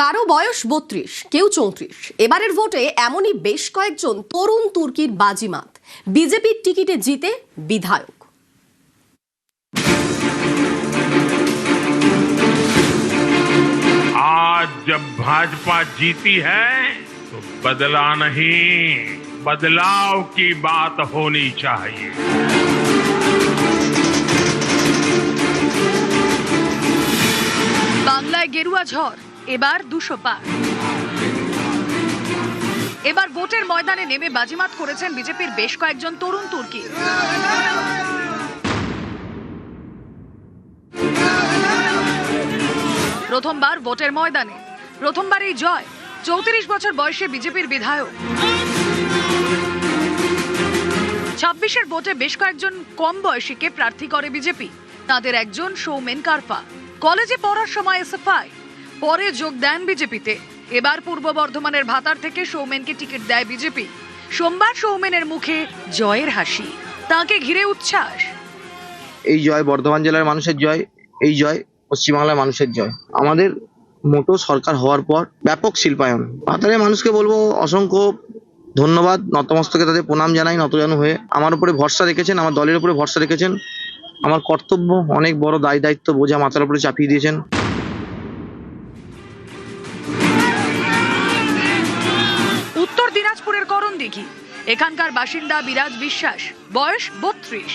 কারো বয়স ৩২, কেউ ৩৪। এবারের ভোটে এমনই বেশ কয়েকজন তরুণ তুর্কির বাজিমাত। বিজেপির টিকিটে জিতে বিধায়ক। आज जब भाजपा जीती है तो बदला नहीं, बदलाव की बात होनी चाहिए। বাংলায় গেরুয়া ঝড় এবার ২০০ পার। এবার ভোটের ময়দানে নেমে বাজিমাত করেছেন বিজেপির বেশ কয়েকজন তরুণ তুর্কি। প্রথমবার ভোটের ময়দানে প্রথমবারই জয় ৩৪ বছর বয়সে বিজেপির বিধায়ক। ২৬-এর ভোটে বেশ কয়েকজন কম বয়সীকে প্রার্থী করে বিজেপি। তাদের একজন সৌমেন কারপা, কলেজে পড়ার সময় এসএফআই, পরে যোগ দেন বিজেপিতে। এবার পূর্ব বর্ধমানের ভাতার থেকে সৌমেনকে টিকিট দেয় বিজেপি। সোমবার সৌমেনের মুখে জয়ের হাসি, তাকে ঘিরে উচ্ছ্বাস। এই জয় বর্ধমান জেলার মানুষের জয়, এই জয় পশ্চিমবাংলার মানুষের জয়। আমাদের মোটো সরকার হওয়ার পর ব্যাপক শিল্পায়ন। ভাতারের মানুষকে বলবো অসংখ্য ধন্যবাদ, নতমস্তকে তাদের প্রণাম জানাই। নতজানু হয়ে আমার উপরে ভরসা রেখেছেন, আমার দলের উপরে ভরসা রেখেছেন। আমার কর্তব্য, অনেক বড় দায়িত্ব বোঝা মাথার উপরে চাপিয়ে দিয়েছেন। উত্তর দিনাজপুরের করণদিঘি, এখানকার বাসিন্দা বিরাজ বিশ্বাস, বয়স ৩২,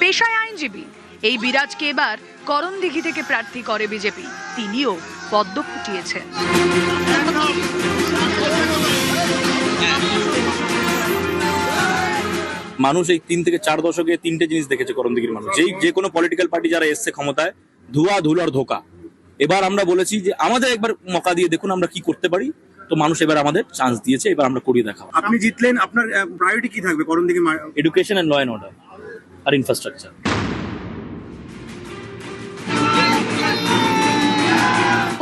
পেশায় আইনজীবী। এই বিরাজকে এবার করণদিঘি থেকে প্রার্থী করে বিজেপি। তিনিও পদ্ম ফুটিয়েছেন। মানুষ এই ৩ থেকে ৪ দশকে ৩টে জিনিস দেখেছে করণদিঘির মানুষ। যে কোনো পলিটিক্যাল পার্টি যারা এসছে ক্ষমতায়, ধোঁয়া ধুলার ধোকা। এবার আমরা বলেছি যে আমাদের একবার মৌকা দিয়ে দেখুন আমরা কি করতে পারি। তো মানুষ এবার আমাদের চান্স দিয়েছে, এবার আমরা করিয়ে দেখাবো। আপনি জিতলেন, আপনার প্রায়োরিটি কি থাকবে Karandighi? Education and law and order আর ইনফ্রাস্ট্রাকচার।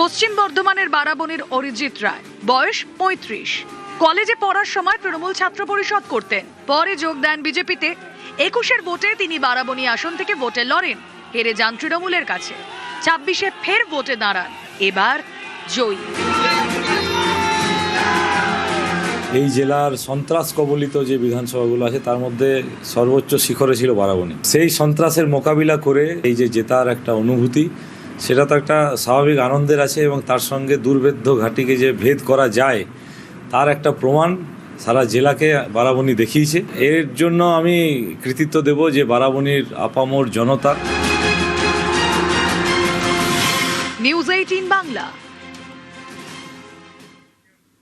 পশ্চিম বর্ধমানের বারাবণীর অরিজিৎ রায়, বয়স ৩৫, কলেজে পড়ার সময় তৃণমূল ছাত্র পরিষদ করতেন, পরে যোগ দেন বিজেপিতে। ২১-এর ভোটে তিনি বারাবণী আসন থেকে ভোটে লড়েন, হেরে যান তৃণমূলের কাছে। ২৬-এ ফের ভোটে দাঁড়ান, এবার জয়ী। এই জেলার সন্ত্রাস কবলিত যে বিধানসভাগুলো আছে তার মধ্যে সর্বোচ্চ শিখরে ছিল বারাবণী। সেই সন্ত্রাসের মোকাবিলা করে এই যে জেতার একটা অনুভূতি, সেটা তো একটা স্বাভাবিক আনন্দের আছে, এবং তার সঙ্গে দুর্ভেদ্য ঘাটিকে যে ভেদ করা যায় তার একটা প্রমাণ সারা জেলাকে বারাবণী দেখিয়েছে। এর জন্য আমি কৃতিত্ব দেব যে বারাবণীর আপামর জনতা। নিউজ 18 বাংলা।